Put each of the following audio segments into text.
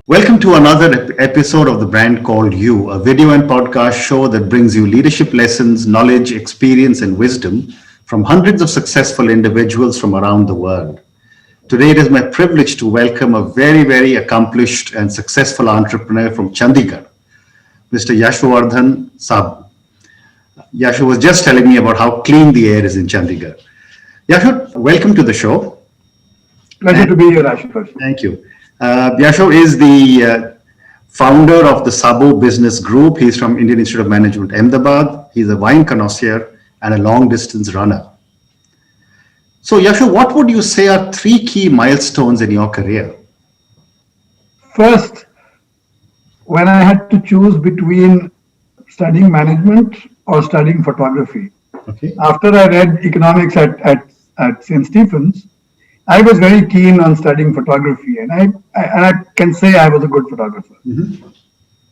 Welcome to another episode of The Brand Called You, a video and podcast show that brings you leadership lessons, knowledge, experience, and wisdom from hundreds of successful individuals from around the world. Today, it is my privilege to welcome a very accomplished and successful entrepreneur from Chandigarh, Mr. Yashovardhan Saboo. Yashu was just telling me about how clean the air is in Chandigarh. Yashu, welcome to the show. Pleasure to be here, Ashutosh. Thank you. Yashu is the founder of the Saboo Business Group. He's from Indian Institute of Management, Ahmedabad. He's a wine connoisseur and a long-distance runner. So, Yashu, what would you say are three key milestones in your career? First, when I had to choose between studying management or studying photography. Okay. After I read economics at St. Stephen's, I was very keen on studying photography, and I can say I was a good photographer. Mm-hmm.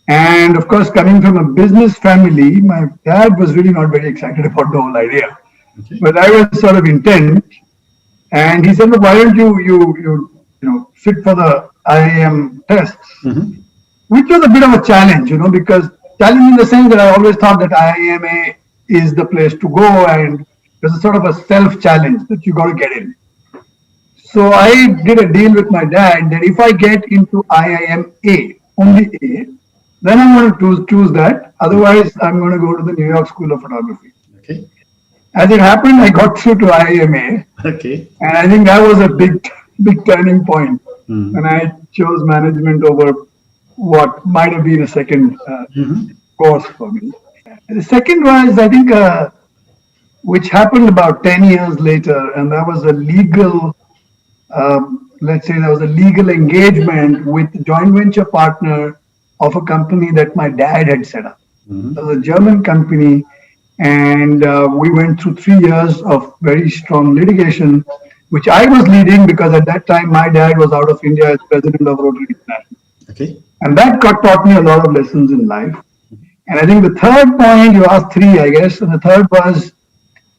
And of course, coming from a business family, my dad was really not very excited about the whole idea. Okay. But I was sort of intent, and he said, "Look, why don't you sit for the IIM tests?" Mm-hmm. Which was a bit of a challenge, because challenge in the sense that I always thought that IIMA is the place to go, and there's a sort of a self-challenge that you got to get in. So I did a deal with my dad that if I get into IIM only A, then I'm going to choose that. Otherwise, I'm going to go to the New York School of Photography. Okay. As it happened, I got through to IIMA. Okay. And I think that was a big turning point. Mm-hmm. And I chose management over what might have been a second course for me. The second was, I think, which happened about 10 years later, and that was a legal, let's say there was a legal engagement with the joint venture partner of a company that my dad had set up. Mm-hmm. It was a German company, and we went through 3 years of very strong litigation, which I was leading because at that time my dad was out of India as president of Rotary International. Okay. And that taught me a lot of lessons in life. And I think the third point, you asked three, I guess, and the third was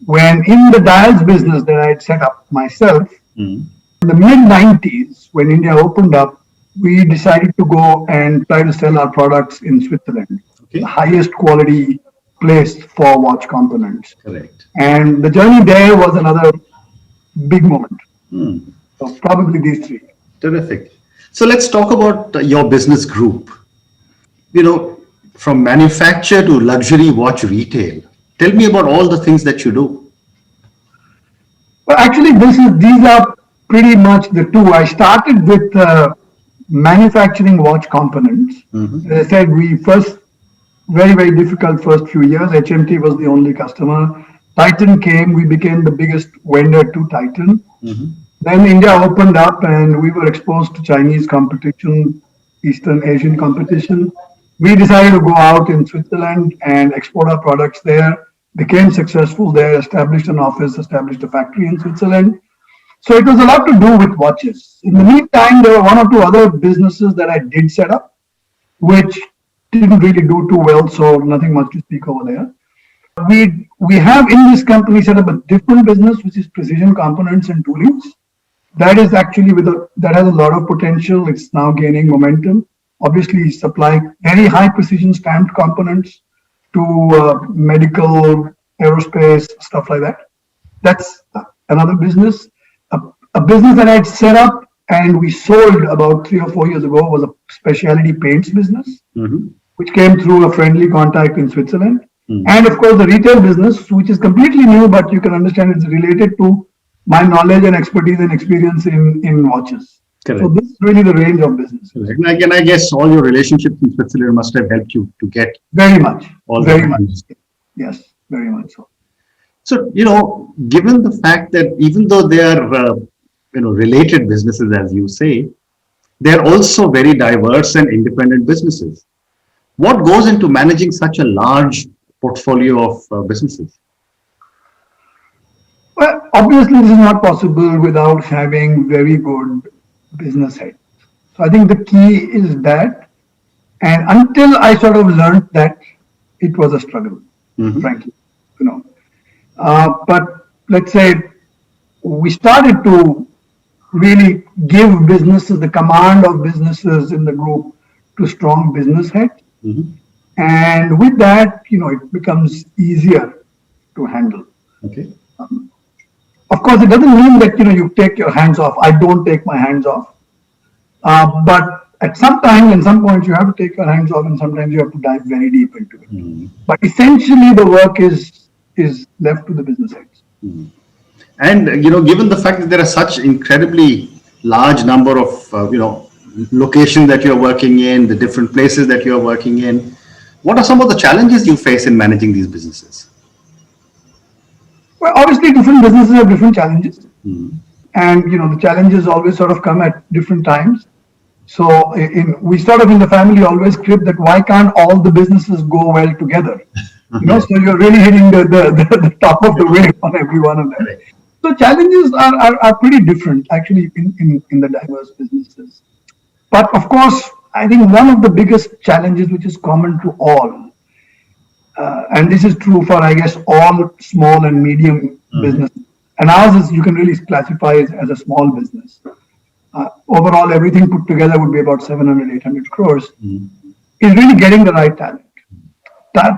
when in the dials business that I had set up myself, Mm-hmm. in the mid-90s, when India opened up, we decided to go and try to sell our products in Switzerland, Okay. the highest quality place for watch components. Correct. And the journey there was another big moment. Mm. So probably these three. Terrific. So let's talk about your business group. From manufacture to luxury watch retail. Tell me about all the things that you do. Well, actually, these are pretty much the two. I started with manufacturing watch components. Mm-hmm. As I said, we first, very difficult first few years. HMT was the only customer. Titan came, we became the biggest vendor to Titan. Mm-hmm. Then India opened up and we were exposed to Chinese competition, Eastern Asian competition. We decided to go out in Switzerland and export our products there, became successful there, established an office, established a factory in Switzerland. So it was a lot to do with watches. In the meantime, there were one or two other businesses that I did set up, which didn't really do too well, so nothing much to speak over there. We have in this company set up a different business, which is precision components and toolings. That is actually that has a lot of potential. It's now gaining momentum. Obviously, supply very high precision stamped components to medical, aerospace, stuff like that. That's another business. A business that I had set up and we sold about 3 or 4 years ago was a specialty paints business, Mm-hmm. which came through a friendly contact in Switzerland. Mm-hmm. And of course, the retail business, which is completely new, but you can understand it's related to my knowledge and expertise and experience in watches. Correct. So this is really the range of business. Correct. And again, I guess all your relationships in Switzerland must have helped you to get Very much. all Very the much. money. Yes, very much so. So, given the fact that even though they are, related businesses, as you say, they're also very diverse and independent businesses. What goes into managing such a large portfolio of businesses? Well, obviously, this is not possible without having very good business heads. So I think the key is that, and until I sort of learned that, it was a struggle, frankly, But let's say we started to really give businesses, the command of businesses in the group to strong business heads. Mhm. And with that, it becomes easier to handle. Okay. Of course, it doesn't mean that, you take your hands off. I don't take my hands off. But at some time, in some points, you have to take your hands off, and sometimes you have to dive very deep into it. But essentially, the work is left to the business heads. And given the fact that there are such incredibly large number of locations that you're working in, the different places that you're working in, what are some of the challenges you face in managing these businesses? Well, obviously, different businesses have different challenges, and the challenges always sort of come at different times. So, we sort of in the family always crib that why can't all the businesses go well together? So you're really hitting the top of the wave on every one of them. So challenges are pretty different actually in the diverse businesses. But of course, I think one of the biggest challenges which is common to all, and this is true for I guess all small and medium businesses, and ours is you can really classify it as a small business. Overall, everything put together would be about 700, 800 crores, is really getting the right talent.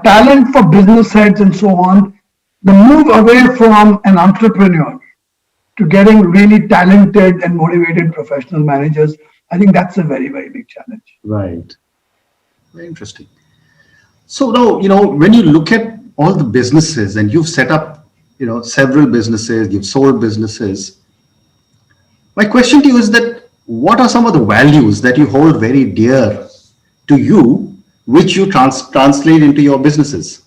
Talent for business heads and so on, the move away from an entrepreneur to getting really talented and motivated professional managers, I think that's a very, very big challenge. Right. Very interesting. So now, when you look at all the businesses and you've set up, several businesses, you've sold businesses, my question to you is that what are some of the values that you hold very dear to you, which you translate into your businesses?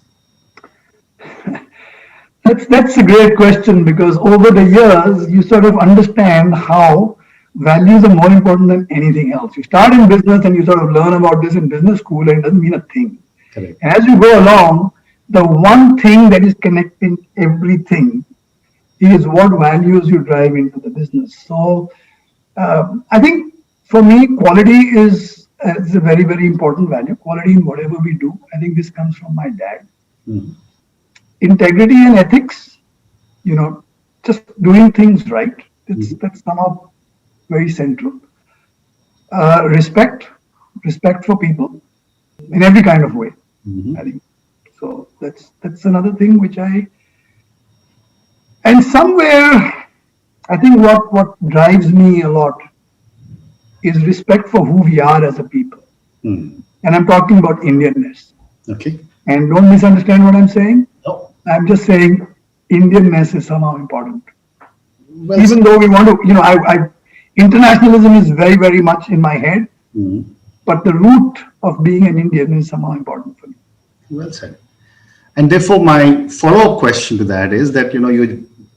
That's a great question, because over the years, you sort of understand how values are more important than anything else. You start in business and you sort of learn about this in business school, and it doesn't mean a thing. Correct. And as you go along, the one thing that is connecting everything is what values you drive into the business. So I think for me, quality is a very, very important value. Quality in whatever we do. I think this comes from my dad. Integrity and ethics, just doing things right. That's somehow very central. Respect for people in every kind of way. I think so. That's another thing which and somewhere I think what drives me a lot is respect for who we are as a people. And I'm talking about Indianness. Okay. And don't misunderstand what I'm saying. No. I'm just saying Indianness is somehow important. Well, even though we want to, internationalism is very, very much in my head, but the root of being an Indian is somehow important for me. Well said. And therefore, my follow-up question to that is that,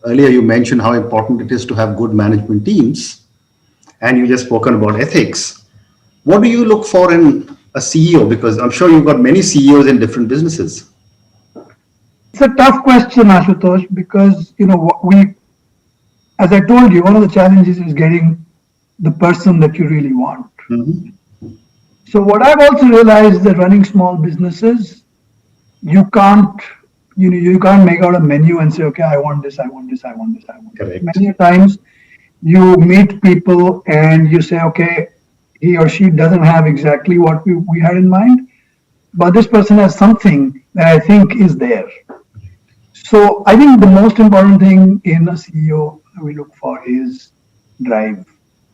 earlier you mentioned how important it is to have good management teams, and you just spoken about ethics. What do you look for in a CEO? Because I'm sure you've got many CEOs in different businesses. It's a tough question, Ashutosh, because, as I told you, one of the challenges is getting the person that you really want. So what I've also realized that running small businesses, you can't make out a menu and say, okay, I want this, I want this, I want this, I want this. Correct. Many times you meet people and you say, okay, he or she doesn't have exactly what we had in mind, but this person has something that I think is there. So I think the most important thing in a CEO we look for is drive.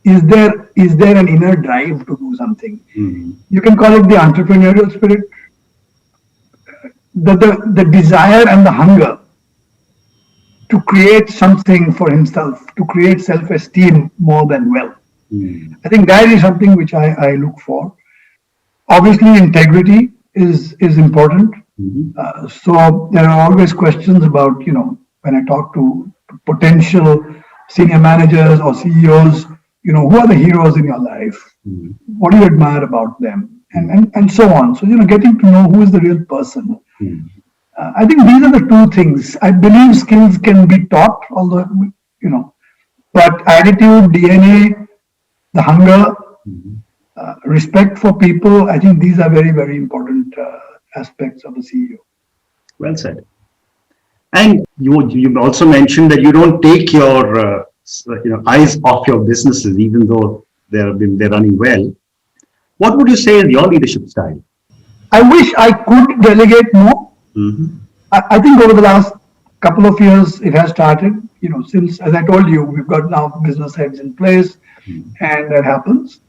Is there an inner drive to do something? You can call it the entrepreneurial spirit, the desire and the hunger to create something for himself, to create self-esteem more than wealth. I think that is something which I look for. Obviously, integrity is important. So there are always questions about, when I talk to potential senior managers or CEOs, who are the heroes in your life? What do you admire about them? And so on. So, getting to know who is the real person. I think these are the two things. I believe skills can be taught, although, but attitude, DNA, the hunger, respect for people, I think these are very, very important aspects of a CEO. Well said. And you also mentioned that you don't take your eyes off your businesses, even though they're running well. What would you say is your leadership style? I wish I could delegate more. Mhm. I think over the last couple of years, it has started. Since, as I told you, we've got now business heads in place, and that happens.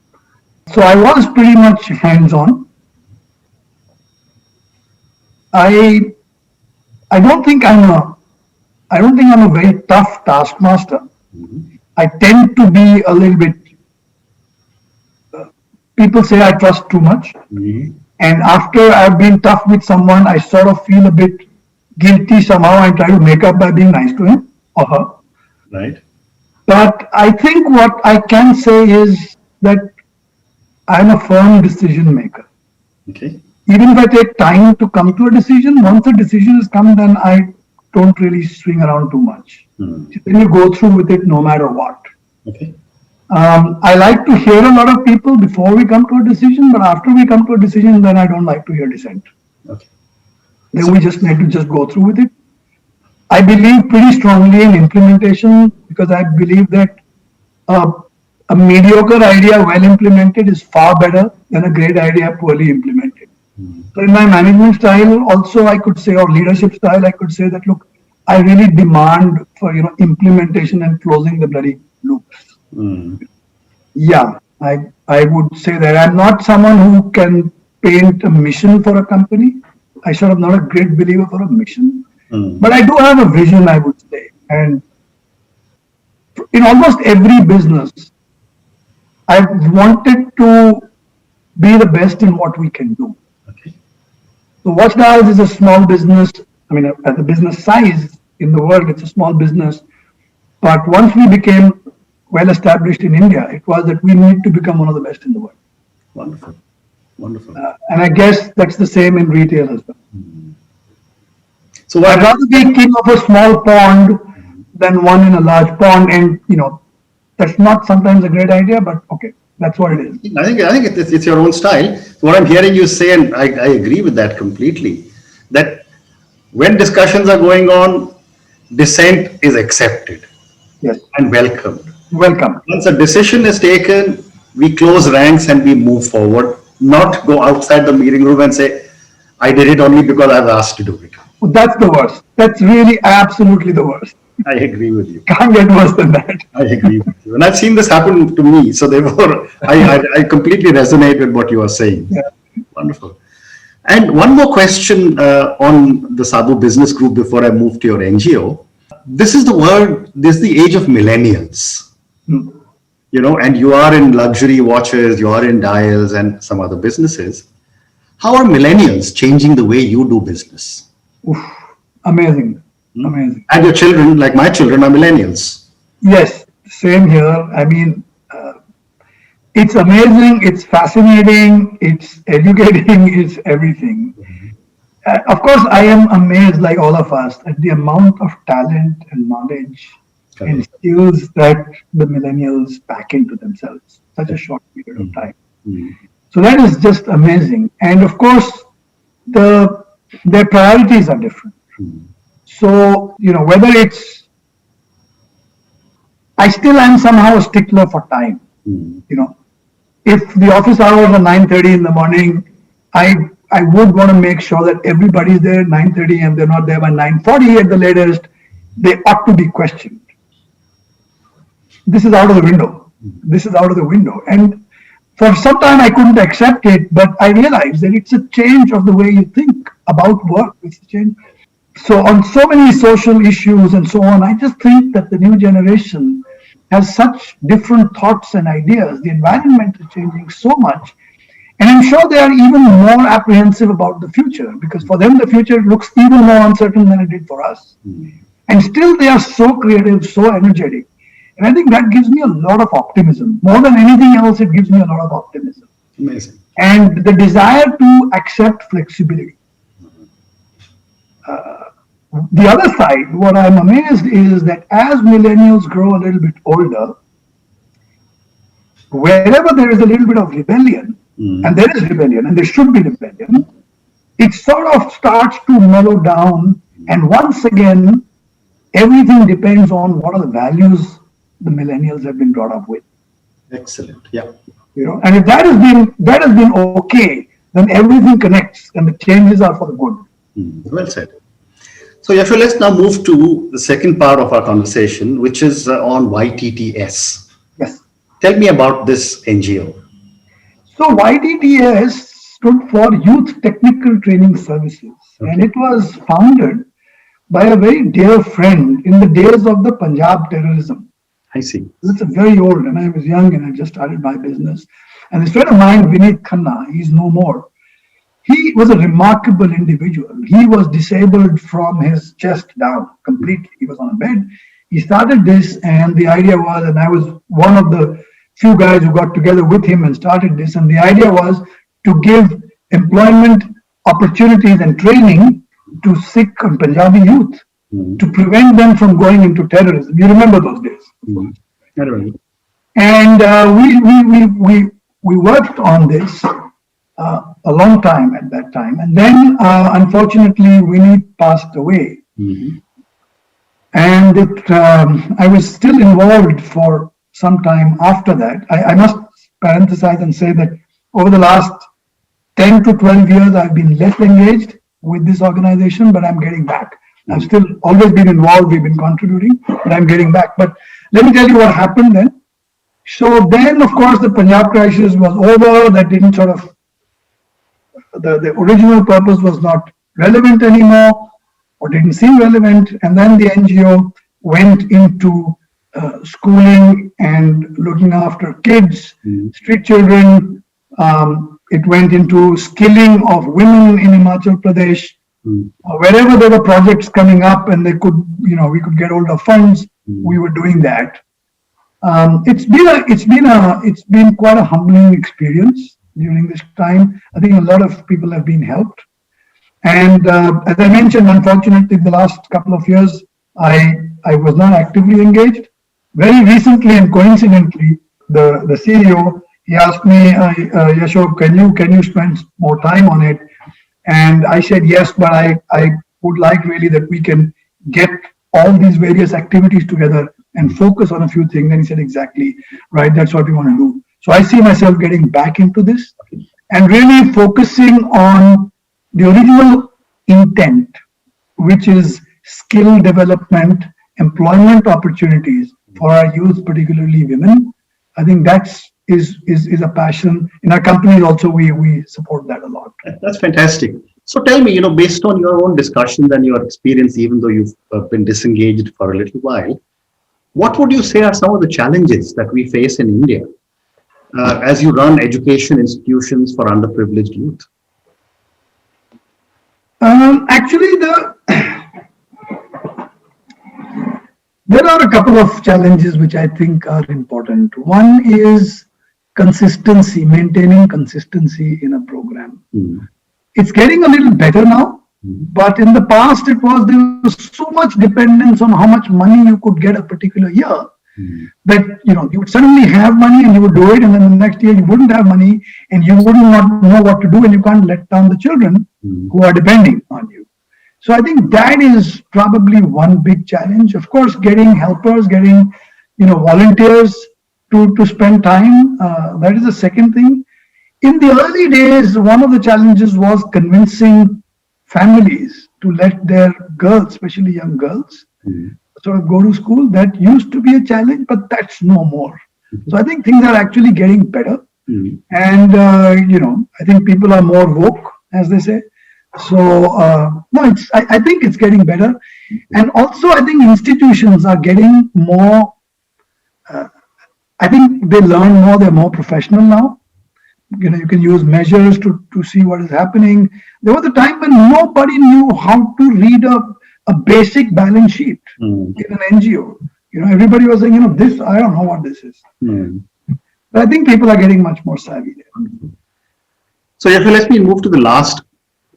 So I was pretty much hands-on. I I don't think I'm a very tough taskmaster. I tend to be a little bit. People say I trust too much, Mhm. and after I've been tough with someone, I sort of feel a bit guilty somehow. I try to make up by being nice to him or her. Right. But I think what I can say is that I'm a firm decision maker. Okay. Even if I take time to come to a decision, once a decision has come, then I don't really swing around too much. Then you go through with it no matter what. Okay. I like to hear a lot of people before we come to a decision, but after we come to a decision, then I don't like to hear dissent. Okay. Then we just need to just go through with it. I believe pretty strongly in implementation because I believe that a mediocre idea well implemented is far better than a great idea poorly implemented. So in my management style, also I could say, or leadership style, I could say that look, I really demand for implementation and closing the bloody loops. Yeah, I would say that I'm not someone who can paint a mission for a company. I sort of not a great believer for a mission, but I do have a vision, I would say. And in almost every business, I've wanted to be the best in what we can do. Okay. So Watch Dials is a small business. I mean, at the business size in the world, it's a small business. But once we became well established in India, it was that we need to become one of the best in the world. Wonderful. Wonderful. And I guess that's the same in retail as well. So I'd what? rather be king of a small pond than one in a large pond. And, that's not sometimes a great idea, but okay, that's what it is. I think it's your own style. What I'm hearing you say, and I agree with that completely, that when discussions are going on, dissent is accepted Yes. and welcomed. Welcome. Once a decision is taken, we close ranks and we move forward, not go outside the meeting room and say, I did it only because I was asked to do it. That's the worst. That's really absolutely the worst. I agree with you. Can't get worse than that. I agree with you. And I've seen this happen to me. So therefore, I completely resonate with what you are saying. Yeah. Wonderful. And one more question on the Saboo Business Group before I move to your NGO. This is the age of millennials. And you are in luxury watches, you are in dials and some other businesses. How are millennials changing the way you do business? Oof, amazing. Amazing. And your children, like my children, are millennials. Yes, same here. I mean, it's amazing, it's fascinating, it's educating, it's everything. Of course, I am amazed, like all of us, at the amount of talent and knowledge and skills that the millennials pack into themselves such a short period of time. So that is just amazing. And of course, their priorities are different. So, whether I still am somehow a stickler for time. If the office hours are 9:30 in the morning, I would want to make sure that everybody's there at 9:30 and they're not there by 9:40 at the latest. They ought to be questioned. This is out of the window. This is out of the window. And for some time I couldn't accept it, but I realized that it's a change of the way you think about work. It's a change. So on so many social issues and so on, I just think that the new generation has such different thoughts and ideas. The environment is changing so much. And I'm sure they are even more apprehensive about the future because for them, the future looks even more uncertain than it did for us. And still they are so creative, so energetic. And I think that gives me a lot of optimism. More than anything else, it gives me a lot of optimism. Amazing. And the desire to accept flexibility. The other side, what I'm amazed is that as millennials grow a little bit older, wherever there is a little bit of rebellion, and there is rebellion, and there should be rebellion, it sort of starts to mellow down. And once again, everything depends on what are the values the millennials have been brought up with. Excellent. Yeah. And if that has been okay, then everything connects and the changes are for the good. Well said. So, Yasho, let's now move to the second part of our conversation, which is on YTTS. Yes. Tell me about this NGO. So YTTS stood for Youth Technical Training Services, and it was founded by a very dear friend in the days of the Punjab terrorism. I see. It's very old, and I was young and I just started my business. And this friend of mine, Vinit Khanna, he's no more. He was a remarkable individual. He was disabled from his chest down completely. He was on a bed. He started this, and the idea was, and I was one of the few guys who got together with him and started this, and the idea was to give employment opportunities and training to Sikh and Punjabi youth to prevent them from going into terrorism. You remember those days? I remember. And we worked on this a long time at that time, and then unfortunately Vinny passed away, and I was still involved for some time after that. I must parenthesize and say that over the last 10 to 12 years, I've been less engaged with this organization, but I'm getting back. I've still always been involved. We've been contributing, but I'm getting back. But let me tell you what happened then. So then, of course, the Punjab crisis was over. That didn't sort of, the original purpose was not relevant anymore, or didn't seem relevant. And then the NGO went into schooling and looking after kids, street children. It went into skilling of women in Himachal Pradesh. Wherever there were projects coming up and we could get hold of funds, we were doing that. It's been quite a humbling experience during this time. I think a lot of people have been helped. And as I mentioned, unfortunately, the last couple of years, I was not actively engaged. Very recently and coincidentally, the CEO, he asked me, Yasho, can you spend more time on it? And I said yes, but I would like really that we can get all these various activities together and focus on a few things. And he said, exactly, right, that's what we want to do. So I see myself getting back into this and really focusing on the original intent, which is skill development, employment opportunities for our youth, particularly women. I think that's is a passion. In our company also, we support that a lot. That's fantastic. So tell me, based on your own discussions and your experience, even though you've been disengaged for a little while, what would you say are some of the challenges that we face in India as you run education institutions for underprivileged youth? Actually, there are a couple of challenges which I think are important. One is consistency, maintaining consistency in a program. It's getting a little better now, but in the past there was so much dependence on how much money you could get a particular year that you would suddenly have money and you would do it, and then the next year you wouldn't have money and you wouldn't not know what to do, and you can't let down the children who are depending on you. So I think that is probably one big challenge. Of course, getting helpers, getting volunteers to spend time. That is the second thing. In the early days, one of the challenges was convincing families to let their girls, especially young girls, sort of go to school. That used to be a challenge, but that's no more. So I think things are actually getting better. And, I think people are more woke, as they say. So, no, I think it's getting better. And also, I think institutions are getting more, I think they learn more, they're more professional now. You can use measures to see what is happening. There was a time when nobody knew how to read a basic balance sheet in an NGO. Everybody was saying, this, I don't know what this is. But I think people are getting much more savvy there. So, let me move to the last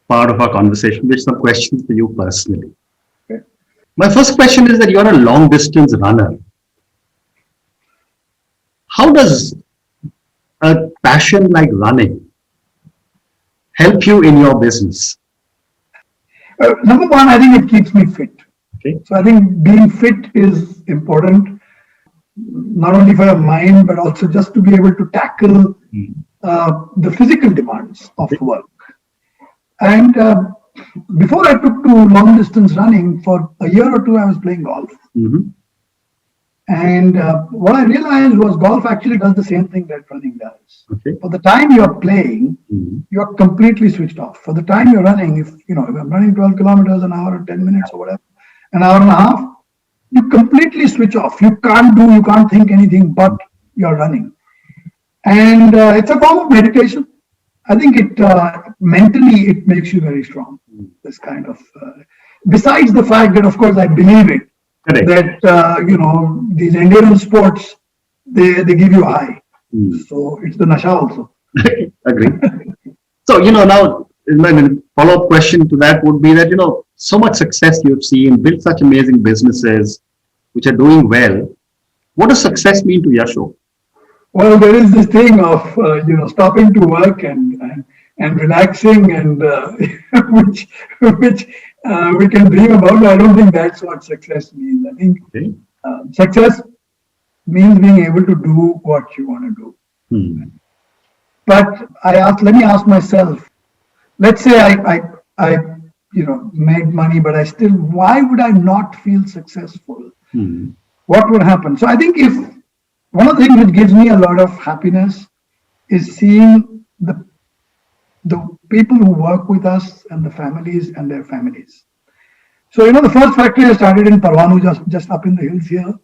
part of our conversation, which is some questions for you personally. Okay. My first question is that you're a long distance runner. How does a passion like running help you in your business? Number one, I think it keeps me fit. Okay. So I think being fit is important. not only for your mind, but also just to be able to tackle the physical demands of work. And before I took to long distance running, for a year or two, I was playing golf. Mhm. And what I realized was golf actually does the same thing that running does. Okay. For the time you're playing, Mhm. you're completely switched off. For the time you're running, if I'm running 12 kilometers an hour or 10 minutes or whatever, an hour and a half, you completely switch off. You can't think anything but you're running. And it's a form of meditation. I think it mentally it makes you very strong. This kind of, besides the fact that of course I believe it, Correct. that these endurance sports they give you a high. Mm. So it's the nasha also. Agree. So, now my follow-up question to that would be that, so much success you've seen, built such amazing businesses which are doing well. What does success mean to Yasho? Well, there is this thing of stopping to work and relaxing and which we can dream about. But I don't think that's what success means. I think Okay. success means being able to do what you want to do. Hmm. But let me ask myself. Let's say I made money, but why would I not feel successful? Hmm. What would happen? So I think if one of the things which gives me a lot of happiness is seeing the people who work with us and the families and their families. So the first factory I started in Parwanu, just up in the hills here,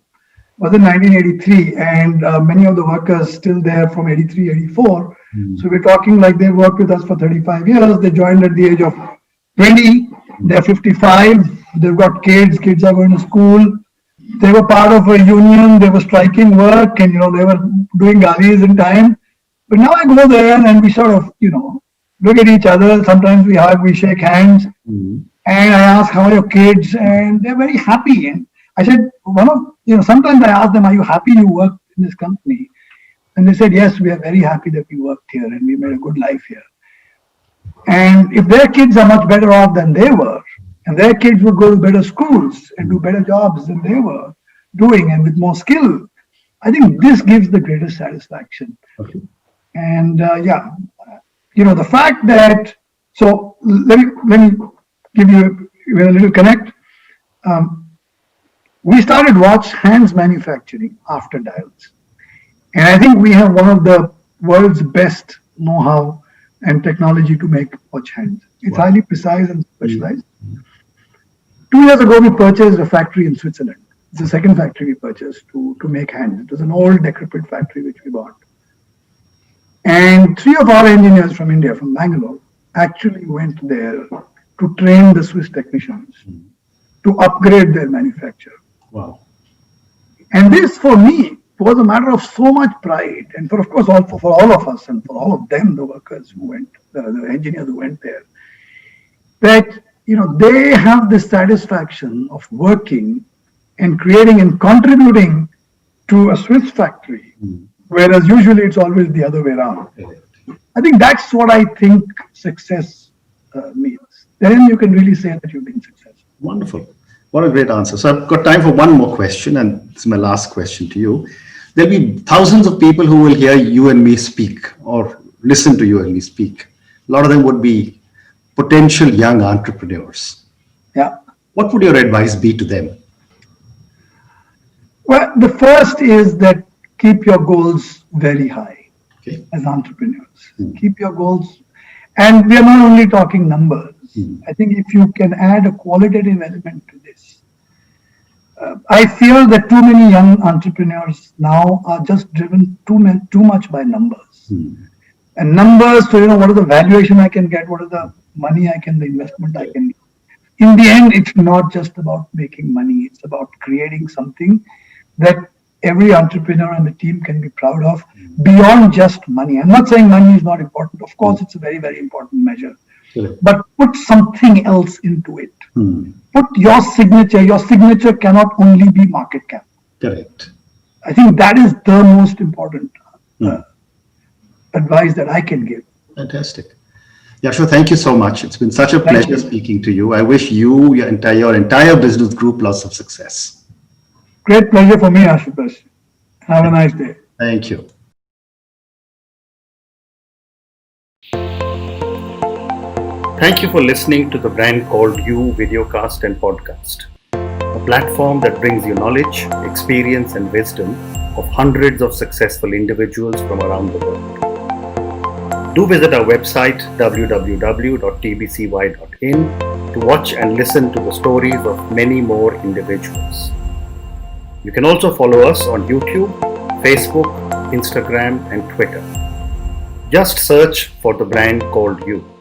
was in 1983, and many of the workers still there from 83, 84. So we're talking like they worked with us for 35 years. They joined at the age of 20. They're 55. They've got kids. Kids are going to school. They were part of a union. They were striking work, and they were doing galis in time. But now I go there and we sort of look at each other. Sometimes we hug, we shake hands, and I ask, "How are your kids?" And they're very happy. And I said, sometimes I ask them, "Are you happy you work in this company?" And they said, "Yes, we are very happy that we worked here and we made a good life here." And if their kids are much better off than they were, and their kids would go to better schools and do better jobs than they were doing and with more skill, I think this gives the greatest satisfaction. Okay. And the fact that, so let me give you a little connect. We started watch hands manufacturing after dials. And I think we have one of the world's best know-how and technology to make watch hands. It's highly precise and specialized. 2 years ago, we purchased a factory in Switzerland. It's the second factory we purchased to make hands. It was an old decrepit factory which we bought. And 3 of our engineers from India, from Bangalore, actually went there to train the Swiss technicians to upgrade their manufacture. Wow. And this, for me, was a matter of so much pride, and for all of us and for all of them, the workers who went, the engineers who went there, that they have the satisfaction of working and creating and contributing to a Swiss factory, whereas usually it's always the other way around. I think that's what I think success means. Then you can really say that you've been successful. Wonderful. What a great answer. So I've got time for one more question, and it's my last question to you. There'll be thousands of people who will hear you and me speak or listen to you and me speak. A lot of them would be potential young entrepreneurs. Yeah. What would your advice be to them? Well, the first is that keep your goals very high. Okay. As entrepreneurs. Keep your goals. And we are not only talking numbers. I think if you can add a qualitative element to this, I feel that too many young entrepreneurs now are just driven too much by numbers. And numbers, so what is the valuation I can get, what is the money the investment I can get. In the end, it's not just about making money, it's about creating something that every entrepreneur and the team can be proud of beyond just money. I'm not saying money is not important. Of course, it's a very, very important measure. But put something else into it. Put your signature. Your signature cannot only be market cap. Correct. I think that is the most important advice that I can give. Fantastic. Yasho, thank you so much. It's been such a pleasure speaking to you. I wish you, your entire business group, lots of success. Great pleasure for me, Ashutosh. Have a nice day. Thank you. Thank you for listening to the Brand Called You videocast and podcast, a platform that brings you knowledge, experience, and wisdom of hundreds of successful individuals from around the world. Do visit our website www.tbcy.in to watch and listen to the stories of many more individuals. You can also follow us on YouTube, Facebook, Instagram, and Twitter. Just search for the Brand Called You.